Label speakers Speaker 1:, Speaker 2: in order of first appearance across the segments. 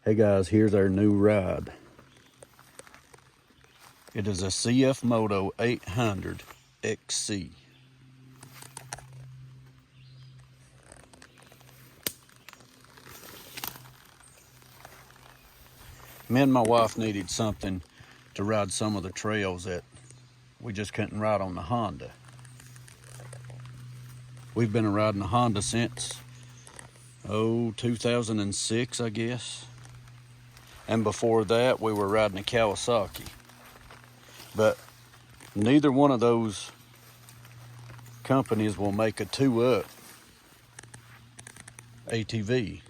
Speaker 1: Hey guys, here's our new ride. It is a CFMOTO 800 XC. Me and my wife needed something to ride some of the trails that we just couldn't ride on the Honda. We've been riding the Honda since 2006, I guess. And before that, we were riding a Kawasaki. But neither one of those companies will make a 2-up ATV.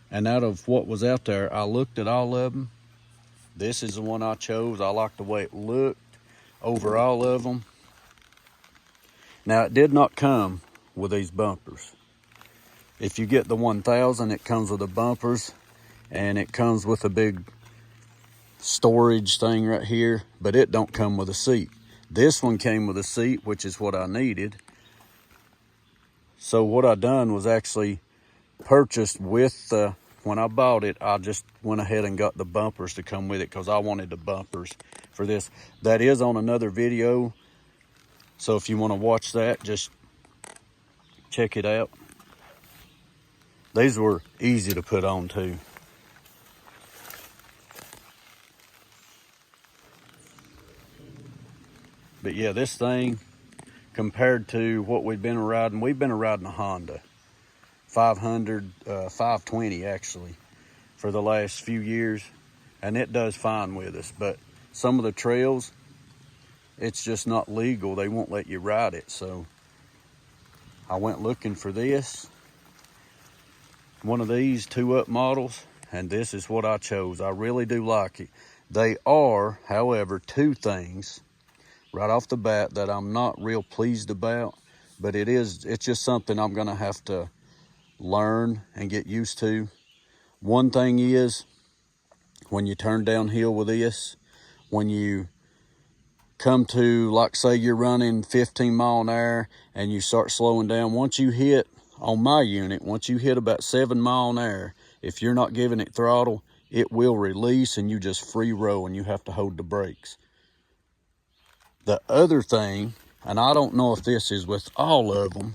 Speaker 1: And out of what was out there, I looked at all of them. This is the one I chose. I like the way it looked over all of them. Now, it did not come with these bumpers. If you get the 1000, it comes with the bumpers, and it comes with a big storage thing right here, but it don't come with a seat. This one came with a seat, which is what I needed. So what I done was actually purchased with when I bought it, I just went ahead and got the bumpers to come with it because I wanted the bumpers for this. That is on another video, so if you want to watch that, just check it out. These were easy to put on too. But yeah, this thing, compared to what we've been riding a Honda 500, 520 actually, for the last few years, and it does fine with us. But some of the trails, it's just not legal. They won't let you ride it. So I went looking for this, one of these 2-up models, and this is what I chose. I really do like it. They are, however, two things right off the bat that I'm not real pleased about, but it's just something I'm gonna have to learn and get used to. One thing is, when you turn downhill with this, when you come to, like say you're running 15 mile an hour and you start slowing down, once you hit, on my unit, once you hit about 7 mile an hour, if you're not giving it throttle, it will release and you just free roll and you have to hold the brakes. The other thing, and I don't know if this is with all of them,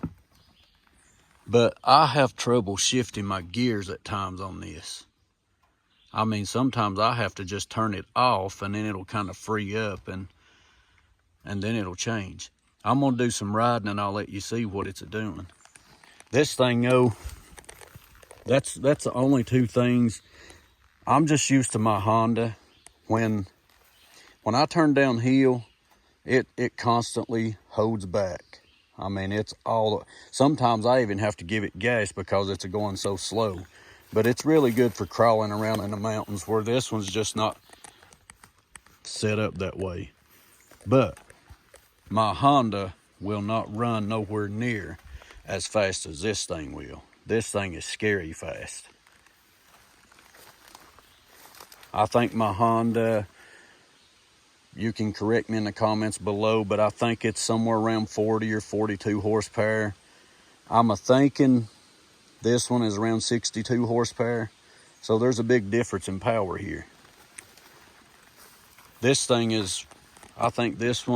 Speaker 1: but I have trouble shifting my gears at times on this. I mean, sometimes I have to just turn it off and then it'll kind of free up and then it'll change. I'm gonna do some riding and I'll let you see what it's doing. This thing though, that's the only two things. I'm just used to my Honda. When I turn downhill, it constantly holds back. I mean, it's all, sometimes I even have to give it gas because it's going so slow. But it's really good for crawling around in the mountains, where this one's just not set up that way. But my Honda will not run nowhere near as fast as this thing will. This thing is scary fast. I think my Honda, you can correct me in the comments below, but I think it's somewhere around 40 or 42 horsepower. I'm thinking this one is around 62 horsepower. So there's a big difference in power here. This thing is, I think this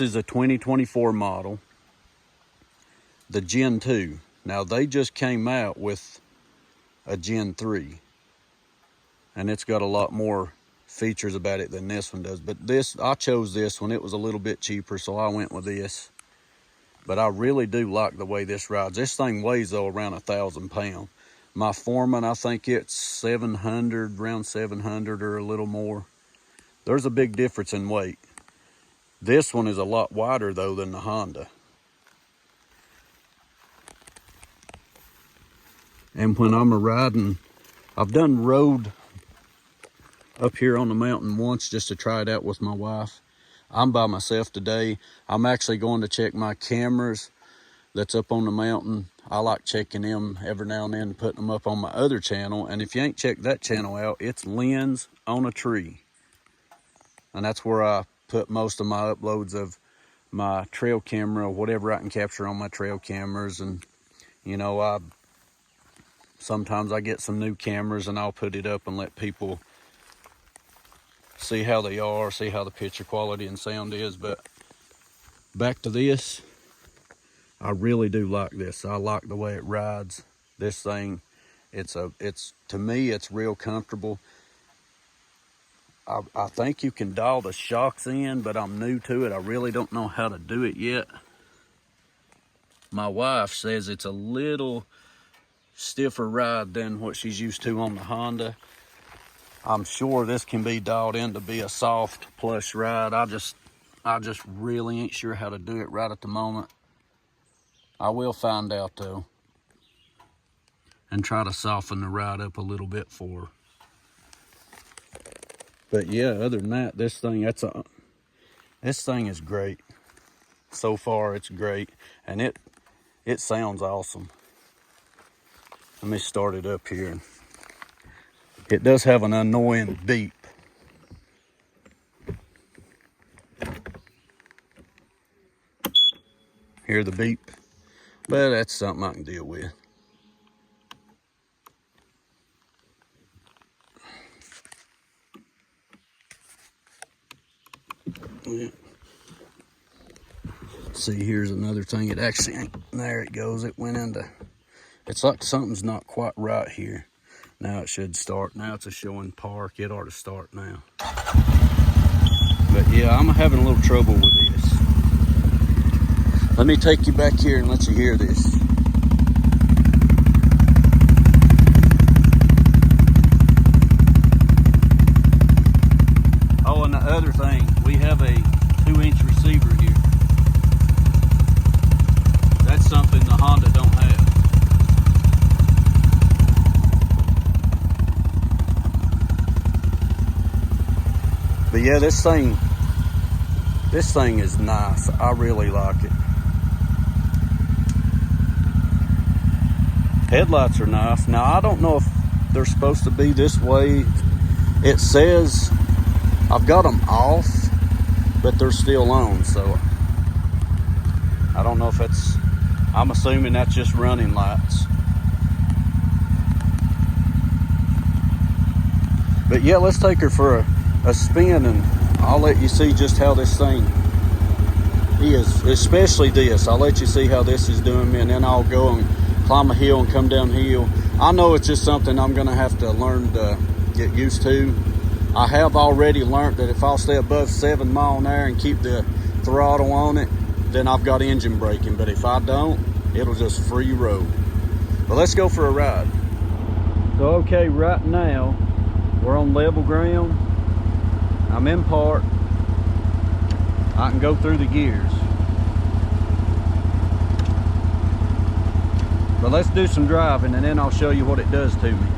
Speaker 1: is a 2024 model, the Gen 2. Now they just came out with a Gen 3, and it's got a lot more features about it than this one does. But I chose this one. It was a little bit cheaper, so I went with this. But I really do like the way this rides. This thing weighs though around 1,000 pounds. My Foreman, I think it's 700, around 700 or a little more. There's a big difference in weight. This one is a lot wider though than the Honda. And when I'm riding, I've done road up here on the mountain once just to try it out with my wife. I'm by myself today. I'm actually going to check my cameras that's up on the mountain. I like checking them every now and then, putting them up on my other channel. And if you ain't checked that channel out, it's Lens on a Tree. And that's where I put most of my uploads of my trail camera, whatever I can capture on my trail cameras. And, you know, Sometimes I get some new cameras and I'll put it up and let people see how they are, see how the picture quality and sound is. But back to this, I really do like this. I like the way it rides. This thing, it's to me, it's real comfortable. I think you can dial the shocks in, but I'm new to it. I really don't know how to do it yet. My wife says it's a little stiffer ride than what she's used to on the Honda. I'm sure this can be dialed in to be a soft plush ride. I just really ain't sure how to do it right at the moment. I will find out though, and try to soften the ride up a little bit for her. But yeah, other than that, this thing is great. So far, it's great, and it sounds awesome. Let me start it up here. It does have an annoying beep. Hear the beep? But that's something I can deal with. Yeah. See, here's another thing. It actually ain't. There it goes. It went into. It's like something's not quite right here. Now it should start. Now it's a showing park. It ought to start now. But yeah, I'm having a little trouble with this. Let me take you back here and let you hear this. Oh, and the other thing, we have a 2-inch receiver here. That's something the Honda don't have. But yeah, this thing is nice. I really like it. Headlights are nice. Now, I don't know if they're supposed to be this way. It says I've got them off, but they're still on, so I don't know if it's, I'm assuming that's just running lights. But yeah, let's take her for a spin, and I'll let you see just how this thing is, especially this. I'll let you see how this is doing me, and then I'll go and climb a hill and come down hill. I know it's just something I'm gonna have to learn to get used to. I have already learned that if I'll stay above 7 miles an hour and keep the throttle on it, then I've got engine braking. But if I don't, it'll just free road. But let's go for a ride. So okay, right now we're on level ground. I'm in park. I can go through the gears. But let's do some driving and then I'll show you what it does to me.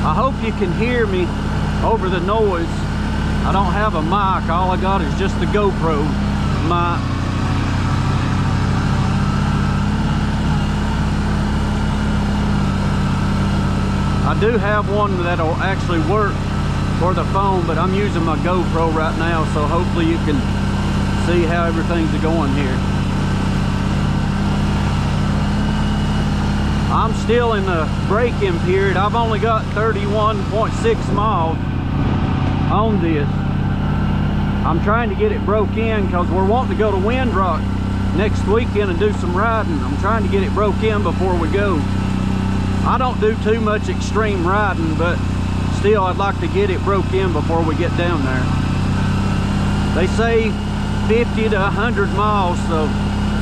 Speaker 1: I hope you can hear me over the noise. I don't have a mic. All I got is just the GoPro mic. I do have one that'll actually work for the phone, but I'm using my GoPro right now, so hopefully you can see how everything's going here. I'm still in the break-in period. I've only got 31.6 miles on this. I'm trying to get it broke in because we're wanting to go to Windrock next weekend and do some riding. I'm trying to get it broke in before we go. I don't do too much extreme riding, but still I'd like to get it broke in before we get down there. They say 50 to 100 miles, so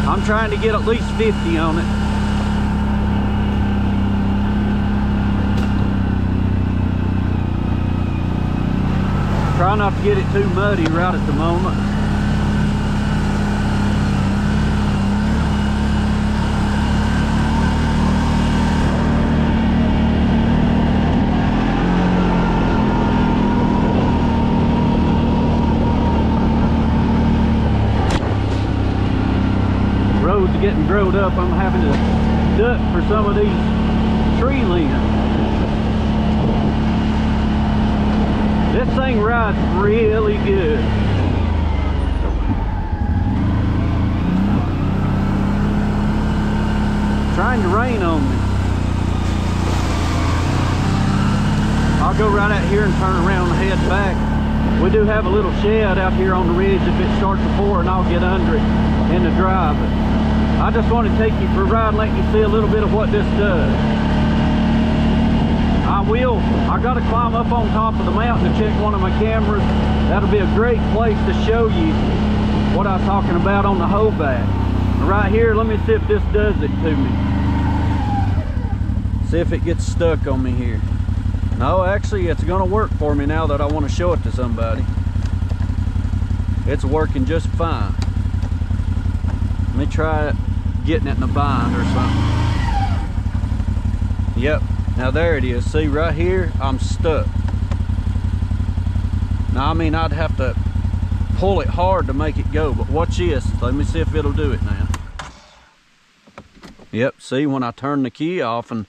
Speaker 1: I'm trying to get at least 50 on it. Try not to get it too muddy right at the moment. Road's getting growed up, I'm having to duck for some of these tree limbs. This thing rides really good. Trying to rain on me. I'll go right out here and turn around and head back. We do have a little shed out here on the ridge. If it starts to pour, and I'll get under it in the drive. But I just want to take you for a ride and let you see a little bit of what this does. I got to climb up on top of the mountain to check one of my cameras. That'll be a great place to show you what I was talking about on the Hobart. Right here, let me see if this does it to me. See if it gets stuck on me here. No, actually, it's gonna work for me now that I want to show it to somebody. It's working just fine. Let me try it, getting it in a bind or something. Yep, now there it is. See, right here, I'm stuck. Now, I mean, I'd have to pull it hard to make it go, but watch this. Let me see if it'll do it now. Yep, see, when I turn the key off, and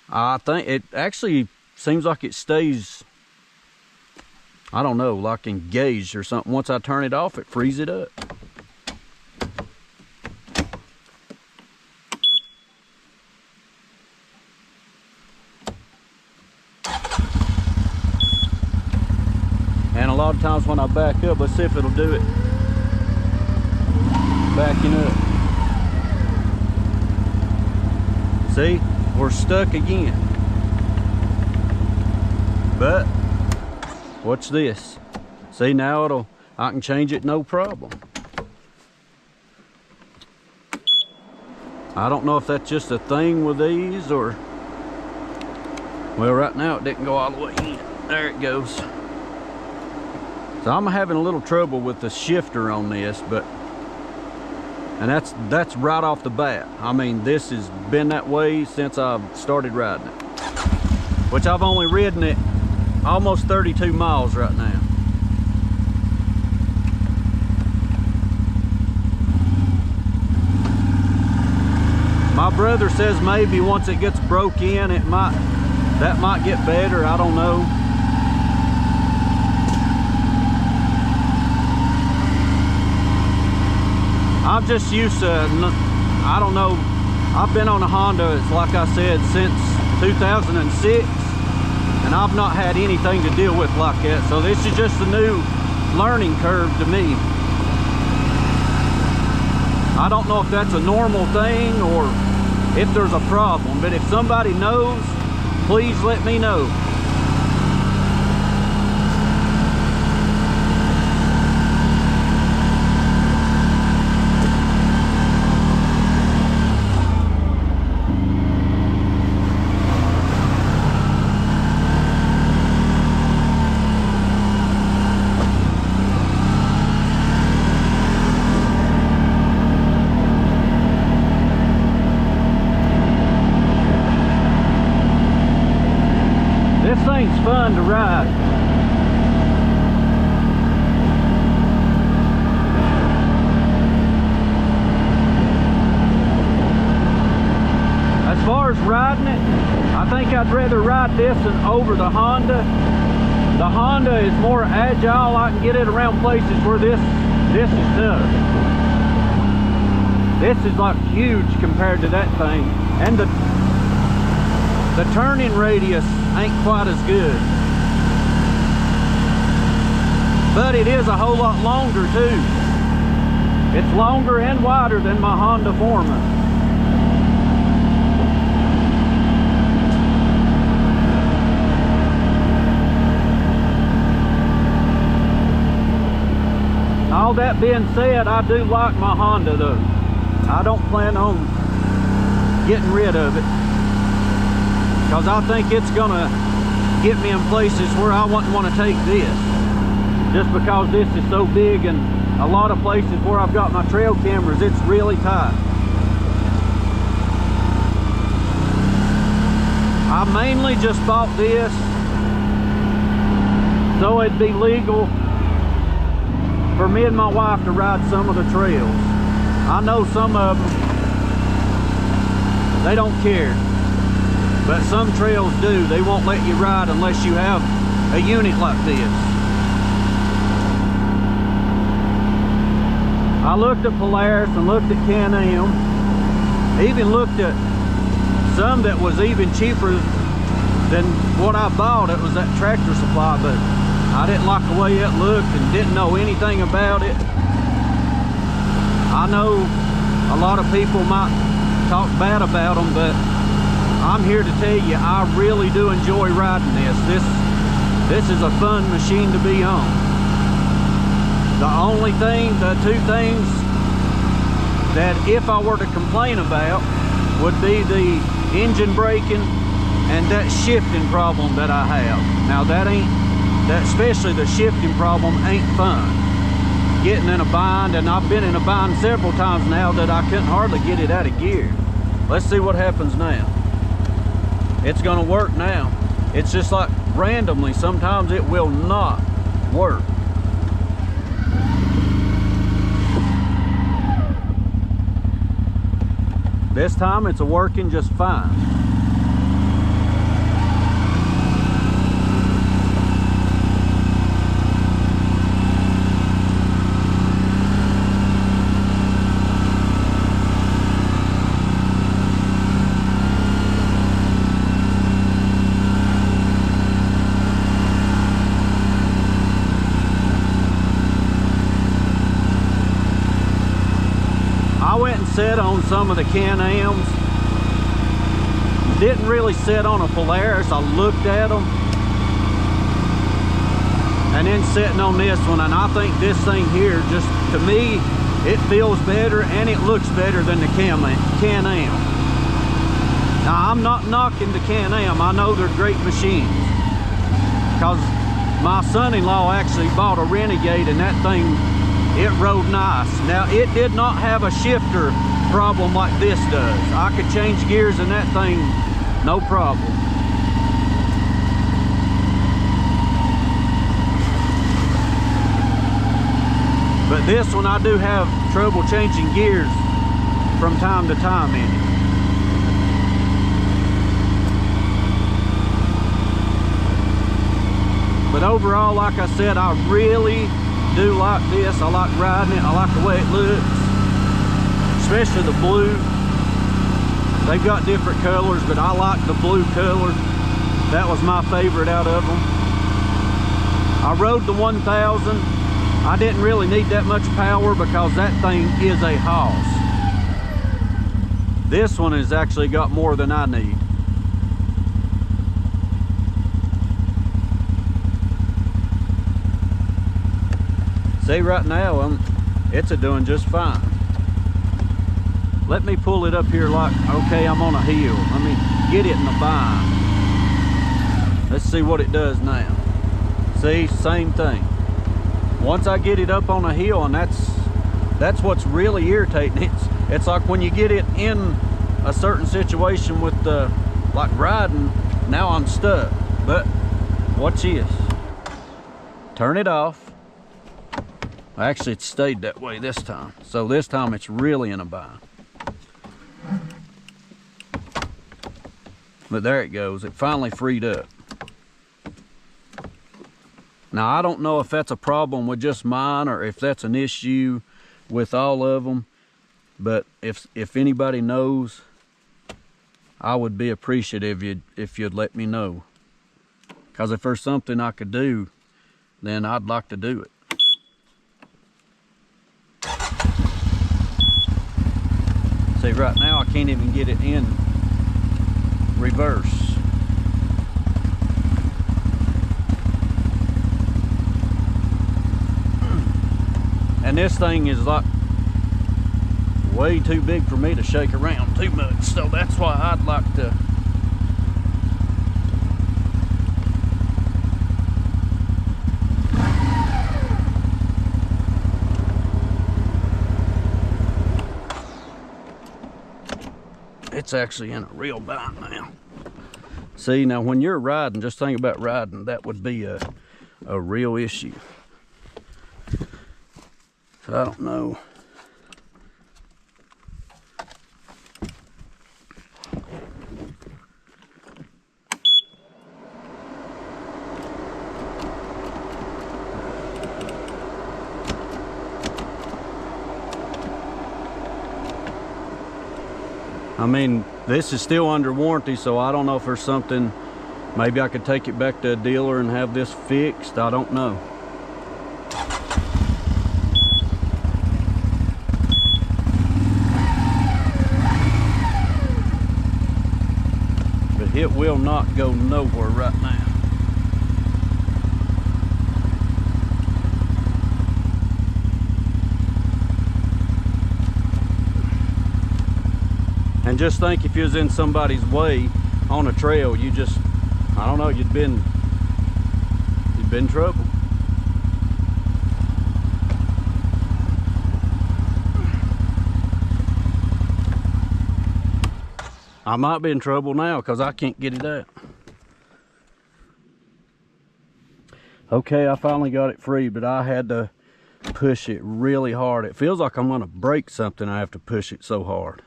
Speaker 1: I think it actually seems like it stays, I don't know, like engaged or something. Once I turn it off, it frees it up. And a lot of times when I back up, let's see if it'll do it. Backing up. See, we're stuck again. But watch this. See, now I can change it no problem. I don't know if that's just a thing with these, or, well, right now it didn't go all the way in. There it goes. So I'm having a little trouble with the shifter on this, but, and that's right off the bat. I mean, this has been that way since I've started riding it, which I've only ridden it almost 32 miles right now. My brother says maybe once it gets broke in, that might get better. I don't know. I'm just used to, I don't know, I've been on a Honda, it's like I said, since 2006, and I've not had anything to deal with like that, so this is just a new learning curve to me. I don't know if that's a normal thing or if there's a problem, but if somebody knows, please let me know. This thing's fun to ride. As far as riding it, I think I'd rather ride this than over the Honda. The Honda is more agile. I can get it around places where this is tough. This is like huge compared to that thing. And the turning radius ain't quite as good. But it is a whole lot longer too. It's longer and wider than my Honda Foreman. All that being said, I do like my Honda though. I don't plan on getting rid of it, because I think it's gonna get me in places where I wouldn't want to take this, just because this is so big, and a lot of places where I've got my trail cameras, it's really tight. I mainly just bought this so it'd be legal for me and my wife to ride some of the trails. I know some of them they don't care. But some trails do. They won't let you ride unless you have a unit like this. I looked at Polaris and looked at Can-Am. Even looked at some that was even cheaper than what I bought. It was that Tractor Supply, but I didn't like the way it looked and didn't know anything about it. I know a lot of people might talk bad about them, but I'm here to tell you, I really do enjoy riding this. This is a fun machine to be on. The two things that if I were to complain about would be the engine braking and that shifting problem that I have. Now especially the shifting problem ain't fun. Getting in a bind, and I've been in a bind several times now that I couldn't hardly get it out of gear. Let's see what happens now. It's gonna work now. It's just like randomly, sometimes it will not work. This time it's working just fine. I went and sat on some of the Can-Ams. Didn't really sit on a Polaris. I looked at them. And then sitting on this one, and I think this thing here, just to me, it feels better and it looks better than the Can-Am. Now, I'm not knocking the Can-Am. I know they're great machines. Because my son-in-law actually bought a Renegade, and that thing, it rode nice. Now, it did not have a shifter problem like this does. I could change gears in that thing, no problem. But this one, I do have trouble changing gears from time to time in it. But overall, like I said, I really do like this. I like riding it. I like the way it looks, especially the blue. They've got different colors, but I like the blue color. That was my favorite out of them. I rode the 1000. I didn't really need that much power because that thing is a hoss. This one has actually got more than I need. See, right now, it's doing just fine. Let me pull it up here like, okay, I'm on a hill. Let me get it in the bind. Let's see what it does now. See, same thing. Once I get it up on a hill, and that's what's really irritating. It's like when you get it in a certain situation with like riding, now I'm stuck. But watch this. Turn it off. Actually, it stayed that way this time. So this time it's really in a bind. But there it goes. It finally freed up. Now, I don't know if that's a problem with just mine or if that's an issue with all of them. But if anybody knows, I would be appreciative if you'd let me know. Because if there's something I could do, then I'd like to do it. See, right now I can't even get it in reverse. And this thing is like way too big for me to shake around too much, so that's why I'd like to it's actually in a real bind now. See, now when you're riding, just think about riding, that would be a real issue. So I don't know. I mean, this is still under warranty, so I don't know if there's something, maybe I could take it back to a dealer and have this fixed. I don't know. But it will not go nowhere right now. And just think, if you was in somebody's way on a trail, you just, I don't know, you'd been in trouble. I might be in trouble now because I can't get it out. Okay, I finally got it free, but I had to push it really hard. It feels like I'm gonna break something. I have to push it so hard.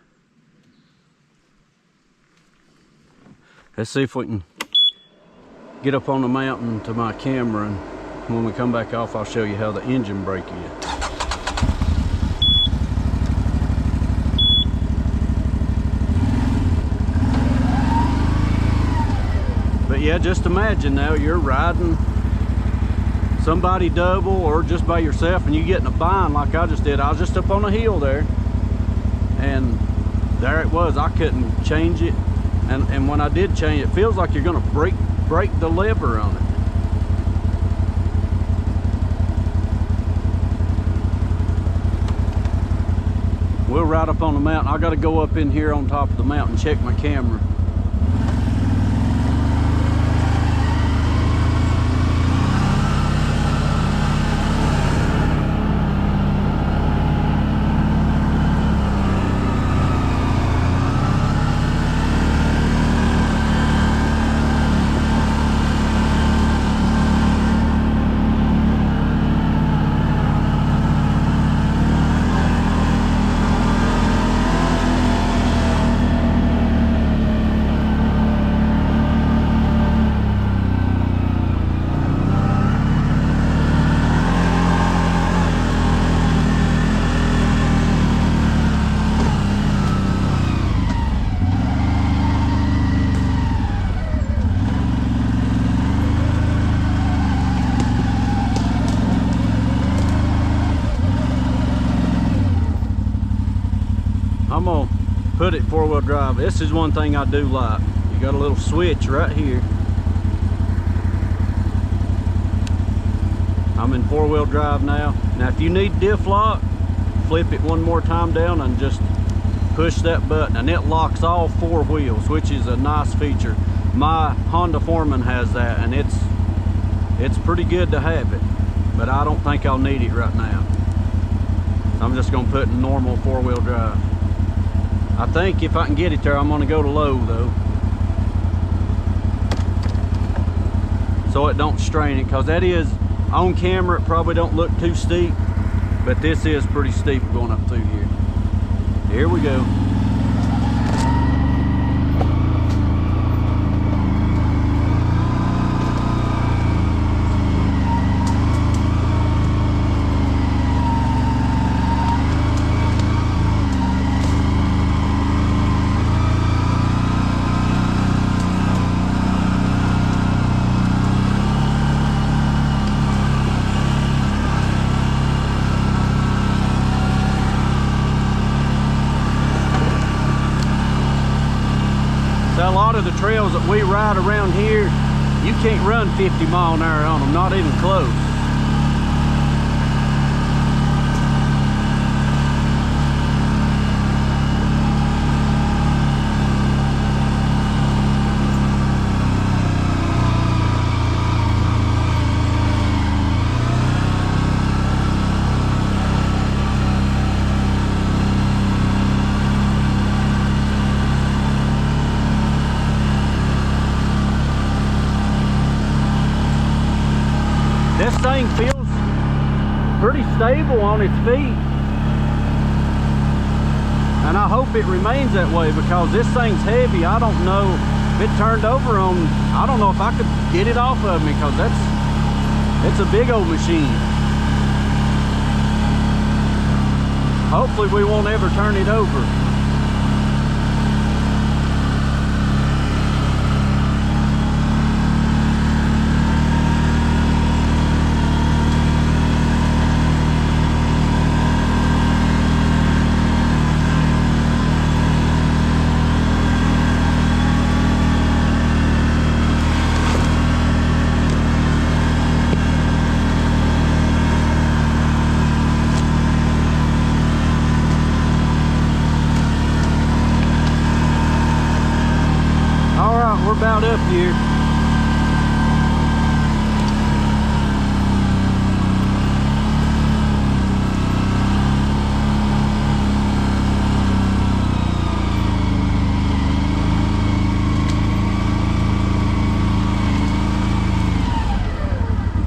Speaker 1: Let's see if we can get up on the mountain to my camera, and when we come back off, I'll show you how the engine brake is. But yeah, just imagine now you're riding somebody double or just by yourself, and you get in a bind like I just did. I was just up on a hill there, and there it was. I couldn't change it. And when I did change it, feels like you're gonna break the lever on it. We'll ride up on the mountain. I gotta go up in here on top of the mountain and check my camera. I'm gonna put it four-wheel drive. This is one thing I do like. You got a little switch right here. I'm in four-wheel drive now. Now if you need diff lock, flip it one more time down and just push that button, and it locks all four wheels, which is a nice feature. My Honda Foreman has that, and it's pretty good to have it, but I don't think I'll need it right now. I'm just gonna put in normal four-wheel drive. I think if I can get it there, I'm gonna go to low though, so it don't strain it, because that is, on camera it probably don't look too steep, but this is pretty steep going up through here. Here we go. A lot of the trails that we ride around here, you can't run 50 mile an hour on them, not even close. This thing feels pretty stable on its feet, and I hope it remains that way, because this thing's heavy. I don't know if it turned over on, I don't know if I could get it off of me, because it's a big old machine. Hopefully we won't ever turn it over. right, we're about up here.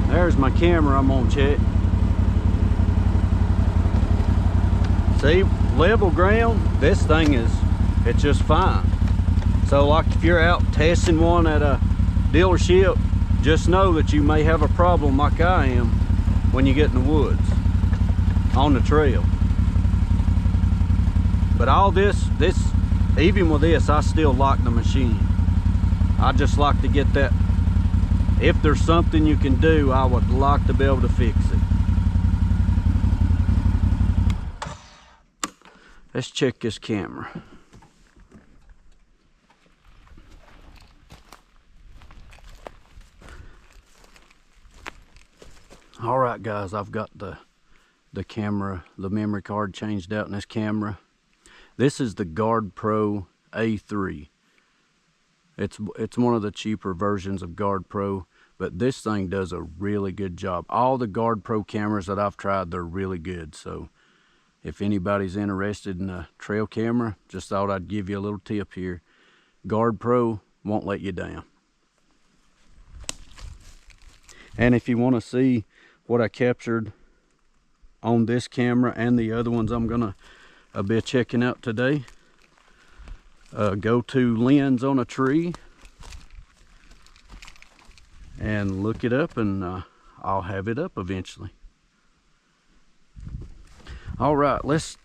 Speaker 1: There's my camera I'm gonna check. See, level ground, this thing it's just fine. So like if you're out testing one at a dealership, just know that you may have a problem like I am when you get in the woods, on the trail. But all this, even with this, I still like the machine. I just like to get that. If there's something you can do, I would like to be able to fix it. Let's check this camera. All right, guys, I've got the camera, the memory card changed out in this camera. This is the Guard Pro A3. It's one of the cheaper versions of Guard Pro, but this thing does a really good job. All the Guard Pro cameras that I've tried, they're really good. So if anybody's interested in a trail camera, just thought I'd give you a little tip here. Guard Pro won't let you down. And if you want to see what I captured on this camera and the other ones I'm gonna be checking out today, go to Lens on a Tree and look it up, and I'll have it up eventually. All right, let's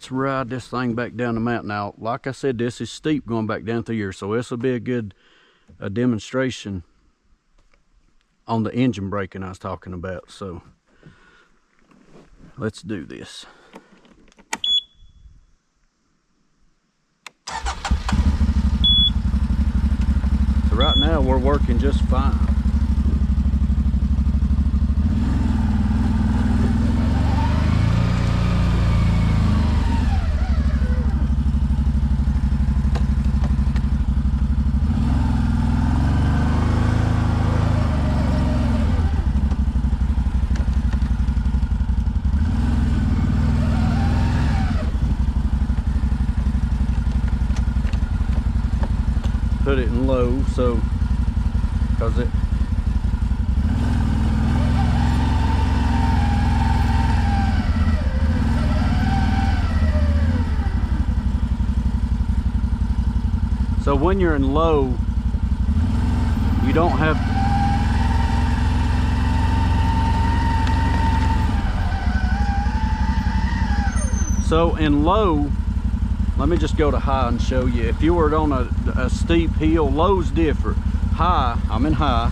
Speaker 1: ride this thing back down the mountain. Now, like I said, this is steep going back down through here, so this will be a good demonstration on the engine braking I was talking about. So let's do this. So right now we're working just fine. Put it in low, so because it so when you're in low, you don't have so in low. Let me just go to high and show you. If you were on a steep hill, low's different. High, I'm in high.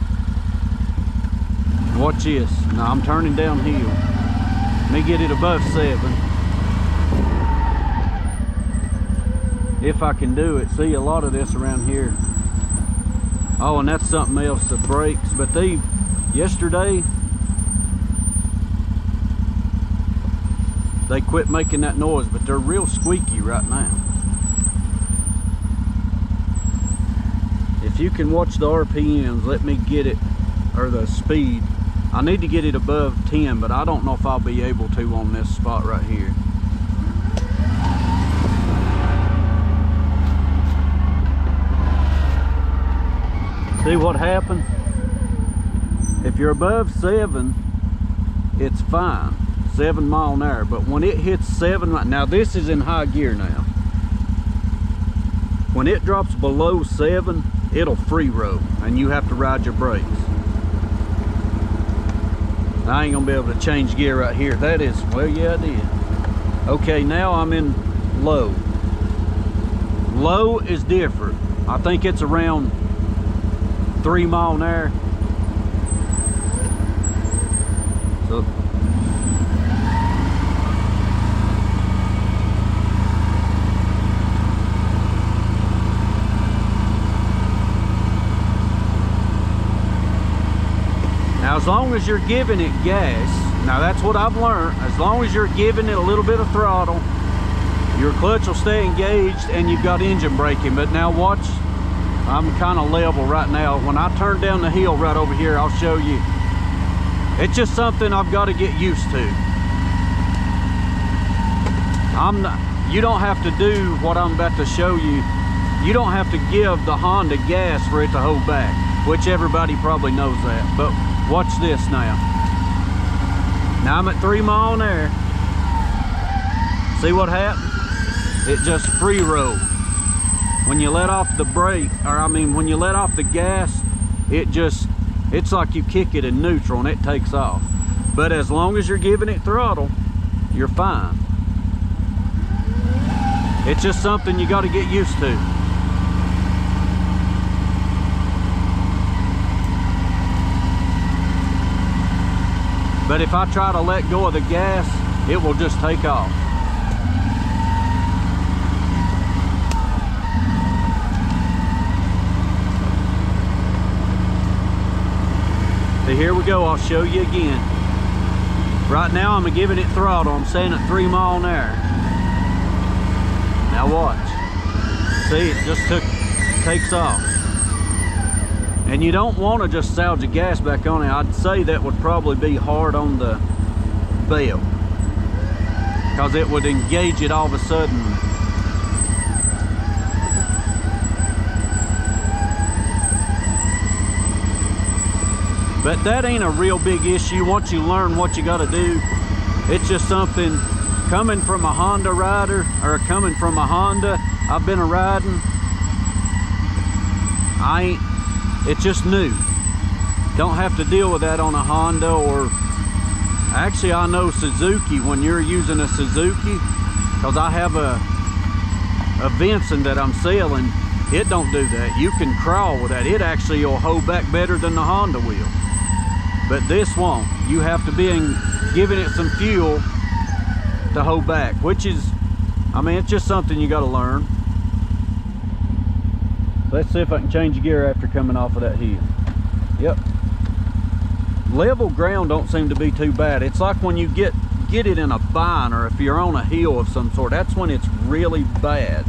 Speaker 1: Watch this. Now I'm turning downhill. Let me get it above 7. If I can do it. See a lot of this around here. Oh, and that's something else, the brakes. But yesterday, they quit making that noise, but they're real squeaky right now. If you can watch the RPMs, let me get it, or the speed. I need to get it above 10, but I don't know if I'll be able to on this spot right here. See what happened? If you're above 7, it's fine. 7 mile an hour, but when it hits 7, now this is in high gear now. When it drops below 7, it'll free roll and you have to ride your brakes. I ain't gonna be able to change gear right here. That is, well, yeah, I did. Okay, now I'm in low. Low is different. I think it's around 3 mile an hour. So now, as long as you're giving it gas, now that's what I've learned, as long as you're giving it a little bit of throttle, your clutch will stay engaged and you've got engine braking. But now watch, I'm kind of level right now. When I turn down the hill right over here, I'll show you. It's just something I've got to get used to. You don't have to do what I'm about to show you. You don't have to give the Honda gas for it to hold back, which everybody probably knows that. But watch this now. Now I'm at 3 miles an hour. See what happened? It just free rolled. When you let off the brake, when you let off the gas, it's like you kick it in neutral and it takes off. But as long as you're giving it throttle, you're fine. It's just something you got to get used to. But if I try to let go of the gas, it will just take off. So here we go, I'll show you again. Right now I'm giving it throttle. I'm saying at 3 miles an hour. Now watch. See, it just takes off. And you don't want to just salve the gas back on it. I'd say that would probably be hard on the belt, because it would engage it all of a sudden. But that ain't a real big issue once you learn what you got to do. It's just something, coming from a Honda rider, or coming from a Honda, I've been riding, it's just new. Don't have to deal with that on a Honda. Or actually, I know Suzuki, when you're using a Suzuki, because I have a Vincent that I'm selling, it don't do that. You can crawl with that. It actually will hold back better than the Honda will. But this won't. You have to be giving it some fuel to hold back, which is, it's just something you got to learn. Let's see if I can change the gear after coming off of that hill. Yep. Level ground don't seem to be too bad. It's like when you get it in a bind, or if you're on a hill of some sort, that's when it's really bad.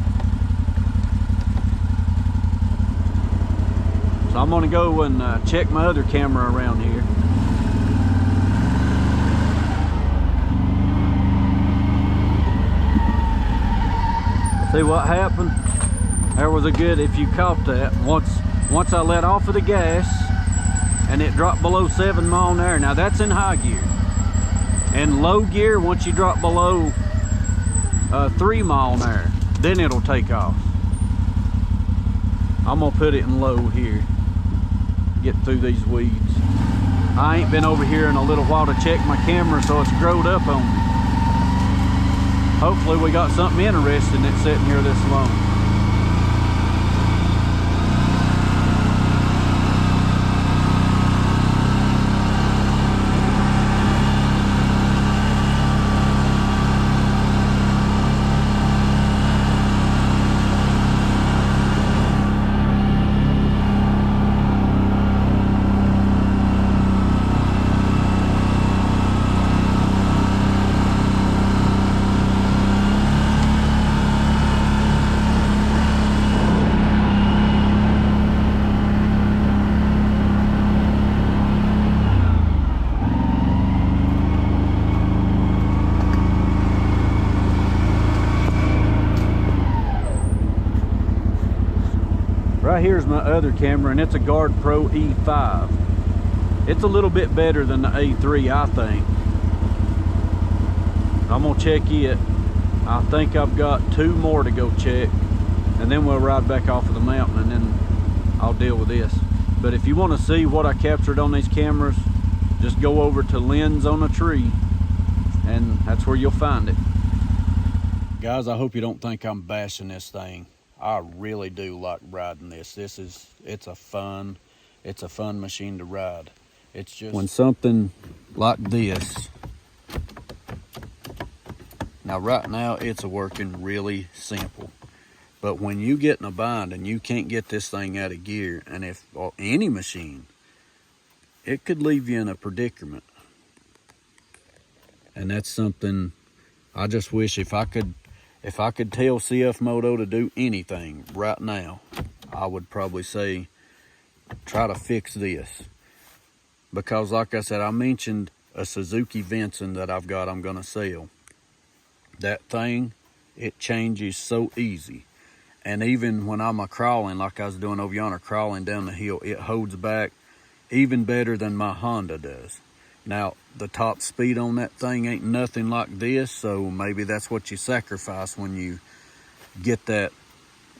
Speaker 1: So I'm gonna go and check my other camera around here. See what happened? There was a good, if you caught that, once I let off of the gas and it dropped below 7 miles an hour. Now that's in high gear. And low gear, once you drop below 3 miles an hour, then it'll take off. I'm gonna put it in low here, get through these weeds. I ain't been over here in a little while to check my camera, so it's growed up on me. Hopefully we got something interesting that's sitting here this long. Right here's my other camera, and it's a Guard Pro E5. It's a little bit better than the A3, I think. I'm gonna check it. I think I've got 2 more to go check, and then we'll ride back off of the mountain, and then I'll deal with this. But if you want to see what I captured on these cameras, just go over to Lens on a Tree, and that's where you'll find it. Guys, I hope you don't think I'm bashing this thing. I really do like riding this. It's a fun machine to ride. It's just when something like this. Now right now it's working really simple. But when you get in a bind and you can't get this thing out of gear, and if any machine, it could leave you in a predicament. And that's something I just wish if I could If I could tell CFMOTO to do anything right now, I would probably say try to fix this. Because like I said, I mentioned a Suzuki Vincent that I've got I'm gonna sell. That thing, it changes so easy. And even when I'm crawling, like I was doing over yonder, crawling down the hill, it holds back even better than my Honda does. Now, the top speed on that thing ain't nothing like this, so maybe that's what you sacrifice when you get that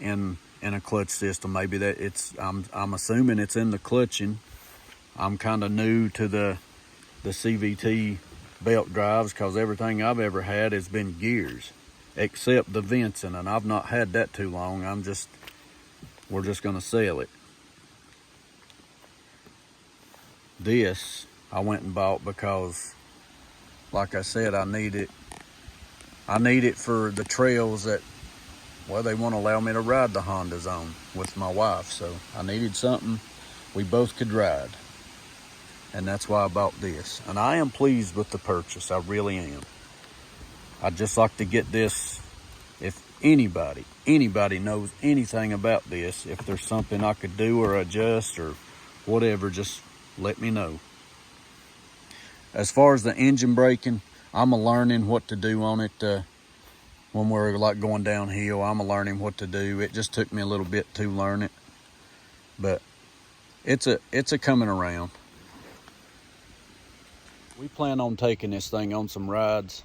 Speaker 1: in a clutch system. Maybe that I'm assuming it's in the clutching. I'm kind of new to the CVT belt drives because everything I've ever had has been gears, except the Vincent, and I've not had that too long. We're just gonna sell it. This I went and bought because, like I said, I need it. I need it for the trails that, well, they won't allow me to ride the Hondas on with my wife. So I needed something we both could ride. And that's why I bought this. And I am pleased with the purchase, I really am. I'd just like to get this, if anybody knows anything about this, if there's something I could do or adjust or whatever, just let me know. As far as the engine braking, I'm learning what to do on it. When we're like going downhill, I'm learning what to do. It just took me a little bit to learn it, but it's a coming around. We plan on taking this thing on some rides.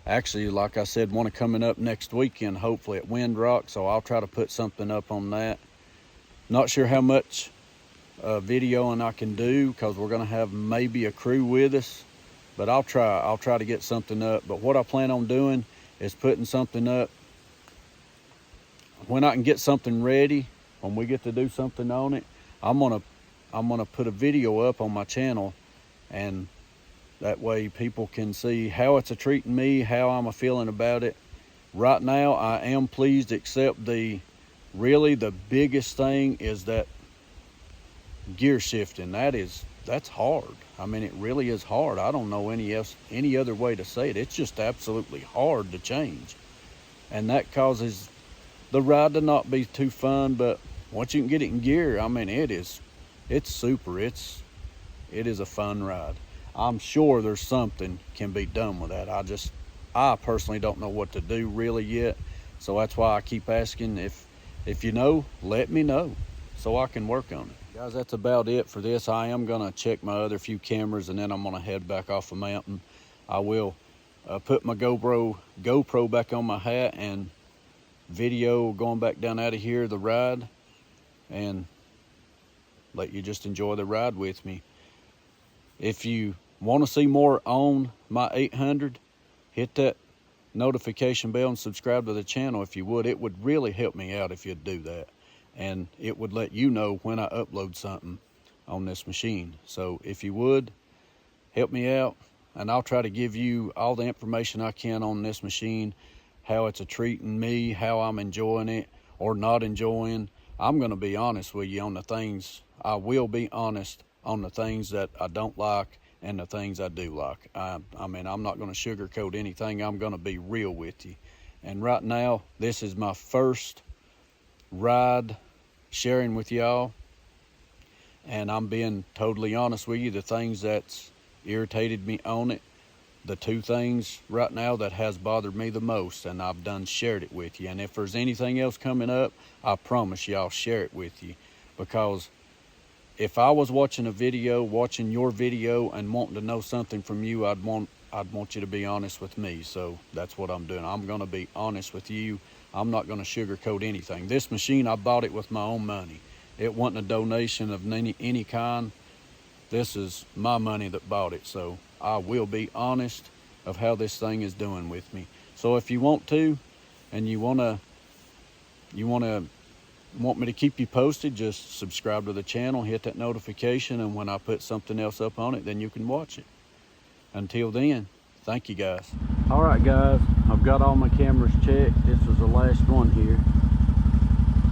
Speaker 1: Actually, like I said, one coming up next weekend, hopefully at Windrock, so I'll try to put something up on that. Not sure how much videoing I can do because we're gonna have maybe a crew with us, but I'll try to get something up. But what I plan on doing is putting something up when I can get something ready. When we get to do something on it, I'm gonna put a video up on my channel, and that way people can see how it's treating me, how I'm feeling about it. Right now I am pleased, except really the biggest thing is that gear shifting. That's hard. I mean, it really is hard. I don't know any other way to say it. It's just absolutely hard to change, and that causes the ride to not be too fun. But once you can get it in gear, I mean, it's super. It is a fun ride. I'm sure there's something can be done with that. I personally don't know what to do really yet, so that's why I keep asking. If you know, let me know so I can work on it. Guys, that's about it for this. I am gonna check my other few cameras, and then I'm gonna head back off the mountain. I will put my GoPro back on my hat and video going back down out of here, the ride, and let you just enjoy the ride with me. If you want to see more on my 800, hit that notification bell and subscribe to the channel if you would. It would really help me out if you'd do that, and it would let you know when I upload something on this machine. So if you would, help me out, and I'll try to give you all the information I can on this machine, how it's treating me, how I'm enjoying it or not enjoying. I'm going to be honest with you on the things. I will be honest on the things that I don't like and the things I do like. I mean, I'm not going to sugarcoat anything. I'm going to be real with you. And right now, this is my first ride sharing with y'all, and I'm being totally honest with you. The things that's irritated me on it, the two things right now that has bothered me the most, and I've done shared it with you. And if there's anything else coming up, I promise you I'll share it with you, because if I was watching your video and wanting to know something from you, I'd want you to be honest with me. So that's what I'm doing. I'm going to be honest with you. I'm not going to sugarcoat anything. This machine, I bought it with my own money. It wasn't a donation of any kind. This is my money that bought it. So I will be honest of how this thing is doing with me. So if you want to, and you want me to keep you posted, just subscribe to the channel, hit that notification, and when I put something else up on it, then you can watch it. Until then, thank you guys. All right guys, I've got all my cameras checked. This is the last one here.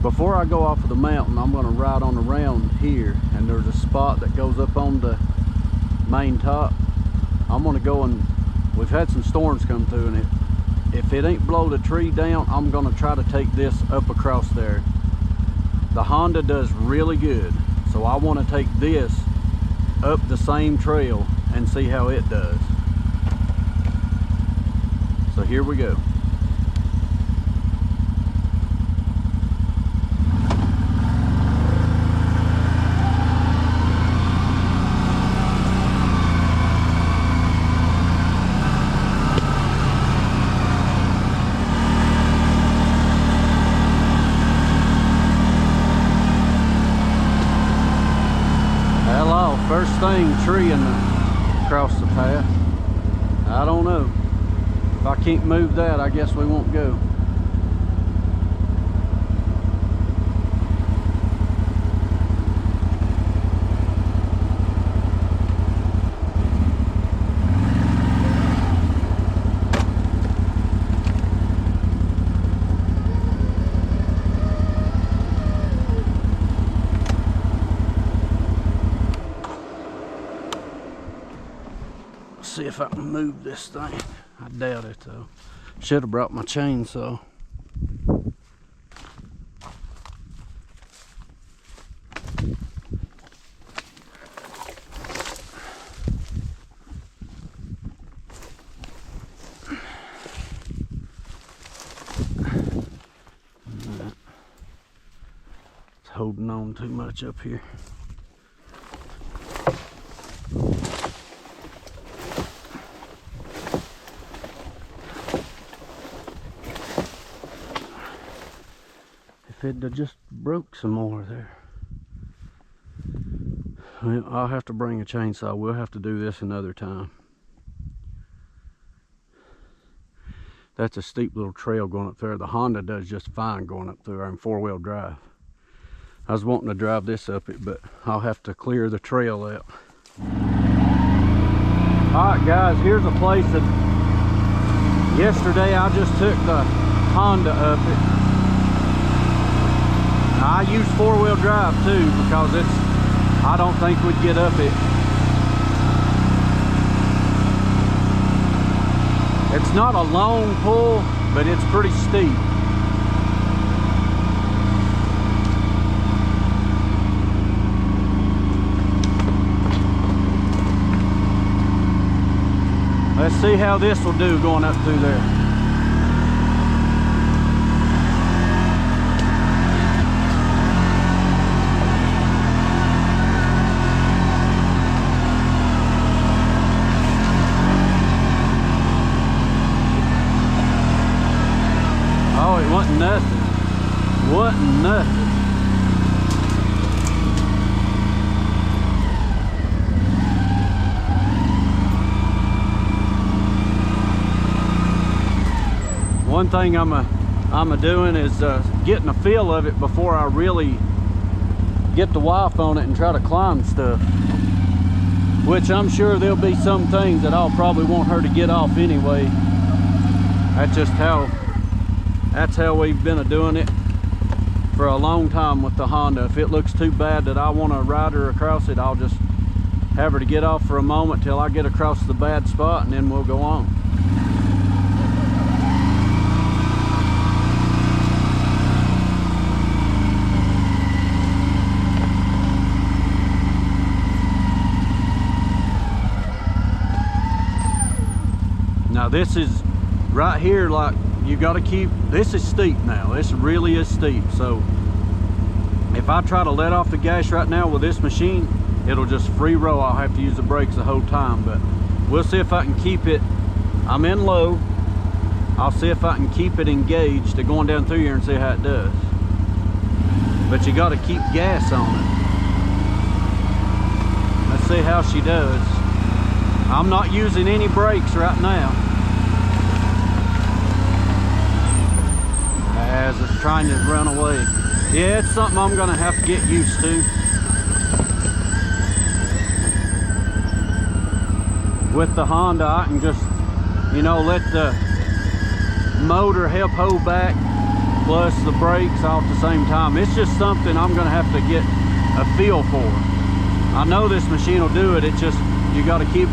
Speaker 1: Before I go off of the mountain, I'm going to ride on around here, and there's a spot that goes up on the main top. I'm going to go, and we've had some storms come through, and if it ain't blow the tree down, I'm gonna try to take this up across there. The Honda does really good, so I want to take this up the same trail and see how it does. So here we go. First thing, tree across the path. I don't know. If I can't move that, I guess we won't go. See if I can move this thing. I doubt it though. Should have brought my chainsaw. It's holding on too much up here. If it just broke some more there. Well, I'll have to bring a chainsaw. We'll have to do this another time. That's a steep little trail going up there. The Honda does just fine going up through there in four-wheel drive. I was wanting to drive this up it, but I'll have to clear the trail out. Alright guys, here's a place that yesterday I just took the Honda up it. I use four-wheel drive too because I don't think we'd get up it. It's not a long pull, but it's pretty steep. Let's see how this will do going up through there. Wasn't nothing. Wasn't nothing. One thing I'm doing is getting a feel of it before I really get the wife on it and try to climb stuff. Which I'm sure there'll be some things that I'll probably want her to get off anyway. That's how we've been doing it for a long time with the Honda. If it looks too bad that I want to ride her across it, I'll just have her to get off for a moment till I get across the bad spot, and then we'll go on. Now this is right here, like, you got to keep, this is steep now. This really is steep. So if I try to let off the gas right now with this machine, it'll just free roll. I'll have to use the brakes the whole time, but we'll see if I can keep it. I'm in low. I'll see if I can keep it engaged to going down through here and see how it does. But you got to keep gas on it. Let's see how she does. I'm not using any brakes right now, as it's trying to run away. Yeah, it's something I'm gonna have to get used to. With the Honda, I can just, you know, let the motor help hold back plus the brakes all at the same time. It's just something I'm gonna have to get a feel for. I know this machine will do it. It's just, you gotta keep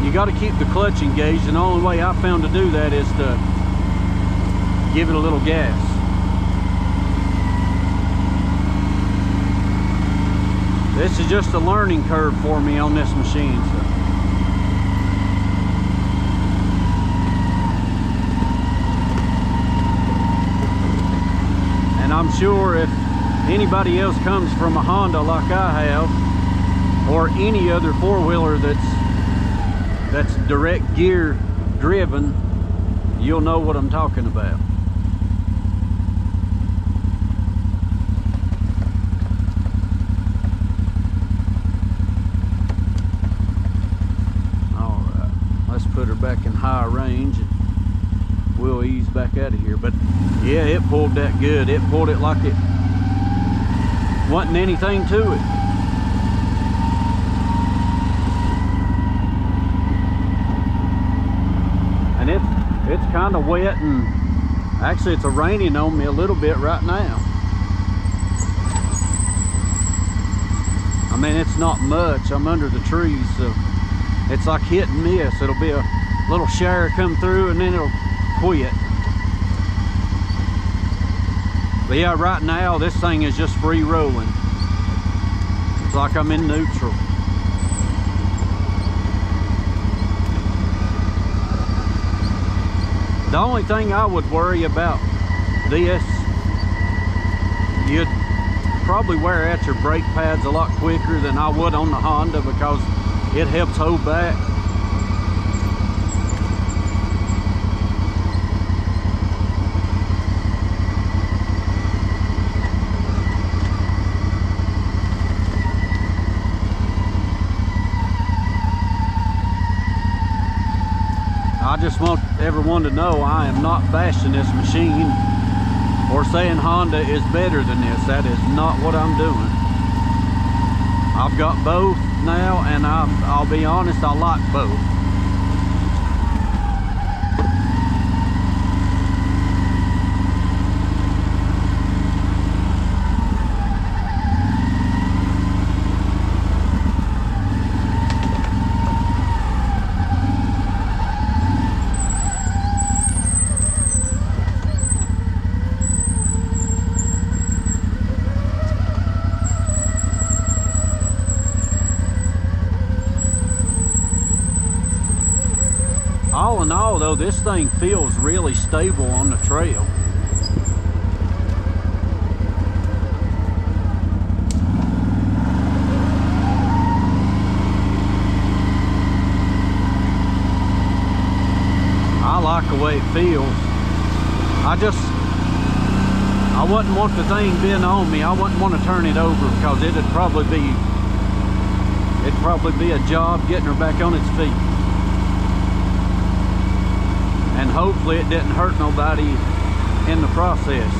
Speaker 1: you got to keep the clutch engaged, and the only way I found to do that is to give it a little gas. This is just a learning curve for me on this machine. So. And I'm sure if anybody else comes from a Honda like I have, or any other four-wheeler that's direct gear driven, you'll know what I'm talking about. All right, let's put her back in high range and we'll ease back out of here. But yeah, it pulled that good. It pulled it like it wasn't anything to it. And it's kind of wet, and actually it's raining on me a little bit right now. I mean, it's not much. I'm under the trees, so it's like hit and miss. It'll be a little shower come through and then it'll quit. But yeah, right now this thing is just free rolling. It's like I'm in neutral. The only thing I would worry about this, you'd probably wear out your brake pads a lot quicker than I would on the Honda, because it helps hold back. I just want everyone to know I am not bashing this machine or saying Honda is better than this. That is not what I'm doing. I've got both now, and I'll be honest, I like both. All in all, though, this thing feels really stable on the trail. I like the way it feels. I wouldn't want the thing being on me. I wouldn't want to turn it over, because it'd probably be a job getting her back on its feet. And hopefully it didn't hurt nobody in the process.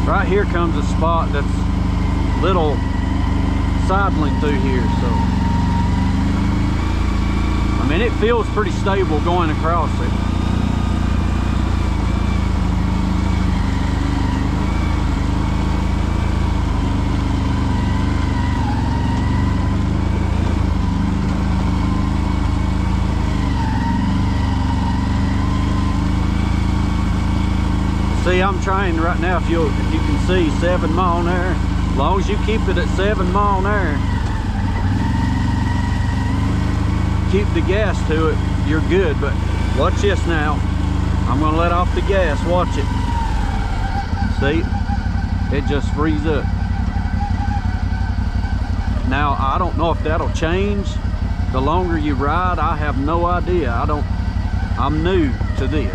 Speaker 1: Right here comes a spot that's little sidling through here, so I mean, it feels pretty stable going across it. See, I'm trying right now, if you can see, 7 mile an hour. As long as you keep it at 7 mile an hour, keep the gas to it, you're good. But watch this now. I'm gonna let off the gas, watch it. See, it just frees up. Now, I don't know if that'll change the longer you ride. I have no idea. I'm new to this.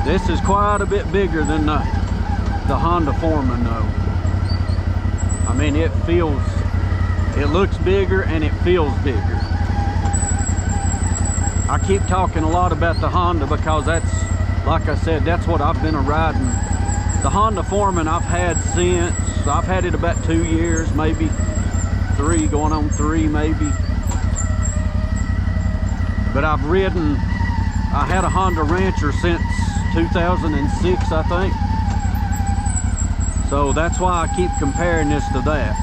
Speaker 1: This is quite a bit bigger than the Honda Foreman, though. I mean, it looks bigger and it feels bigger. I keep talking a lot about the Honda because that's like I said, that's what I've been riding. The Honda Foreman I've had since, I've had it about 2 years, maybe 3, going on 3 maybe. But I've ridden, I had a Honda Rancher since 2006, I think. So that's why I keep comparing this to that.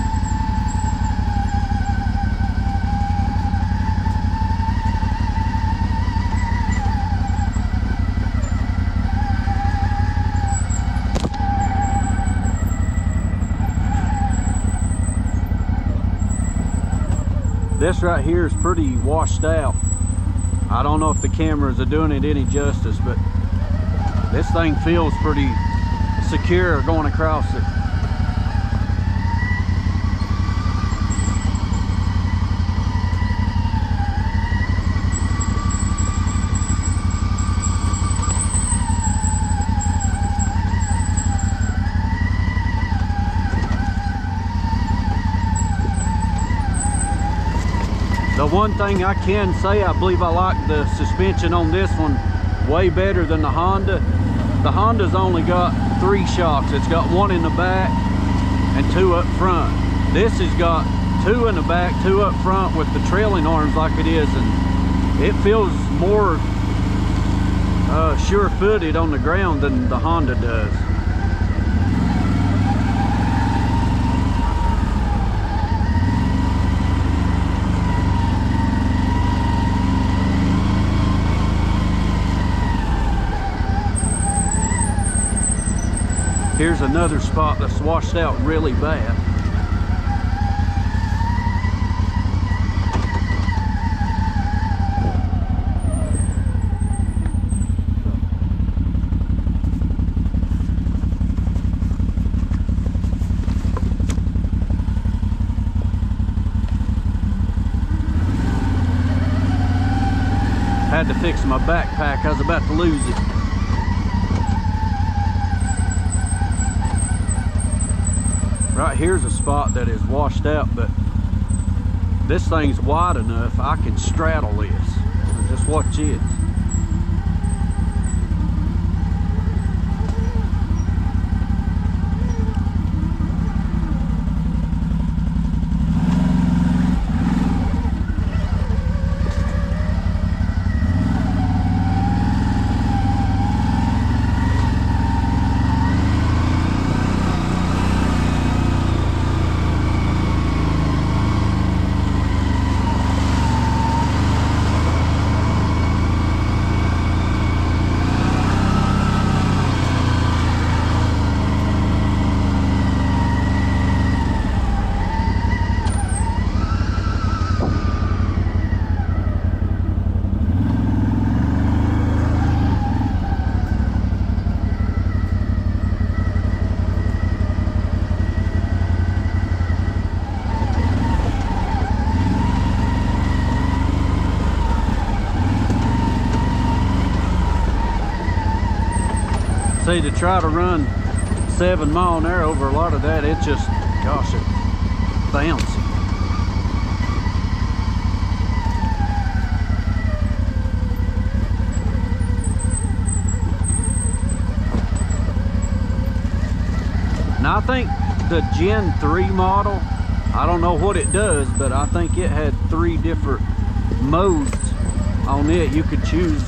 Speaker 1: This right here is pretty washed out. I don't know if the cameras are doing it any justice, but this thing feels pretty secure going across it. The one thing I can say, I believe I like the suspension on this one way better than the Honda. The Honda's only got 3 shocks. It's got 1 in the back and 2 up front. This has got 2 in the back, 2 up front with the trailing arms like it is, and it feels more sure-footed on the ground than the Honda does. Here's another spot that's washed out really bad. Had to fix my backpack, I was about to lose it. Right here's a spot that is washed out, but this thing's wide enough I can straddle this. Just watch it. See, to try to run 7 mile an hour over a lot of that, it's just, gosh, it's bouncy. Now I think the Gen 3 model, I don't know what it does, but I think it had 3 different modes on it. You could choose,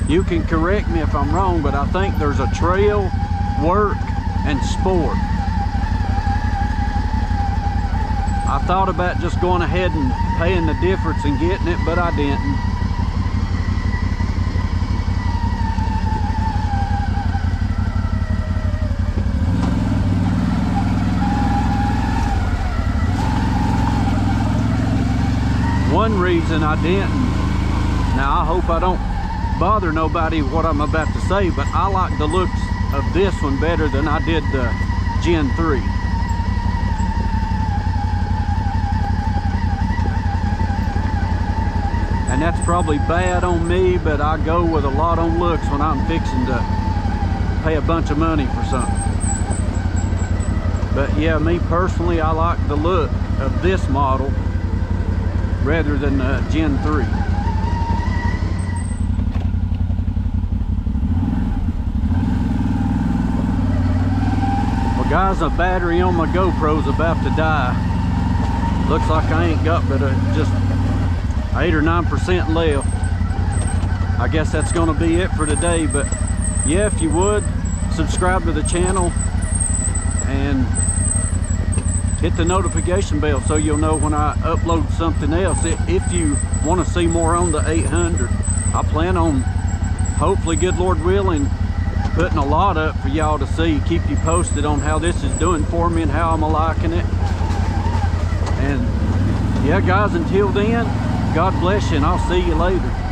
Speaker 1: you can correct me if I'm wrong, but I think there's a trail, work, and sport. I thought about just going ahead and paying the difference and getting it, but I didn't. One reason I didn't, now I hope I don't bother nobody what I'm about to say, but I like the looks of this one better than I did the Gen 3. And that's probably bad on me, but I go with a lot on looks when I'm fixing to pay a bunch of money for something. But yeah, me personally, I like the look of this model rather than the Gen 3. Guys, a battery on my GoPro's about to die. Looks like I ain't got but just 8 or 9% left. I guess that's gonna be it for today, but yeah, if you would, subscribe to the channel and hit the notification bell so you'll know when I upload something else. If you want to see more on the 800, I plan on, hopefully, good Lord willing, putting a lot up for y'all to see. Keep you posted on how this is doing for me and how I'm liking it. And yeah, guys, until then, God bless you, and I'll see you later.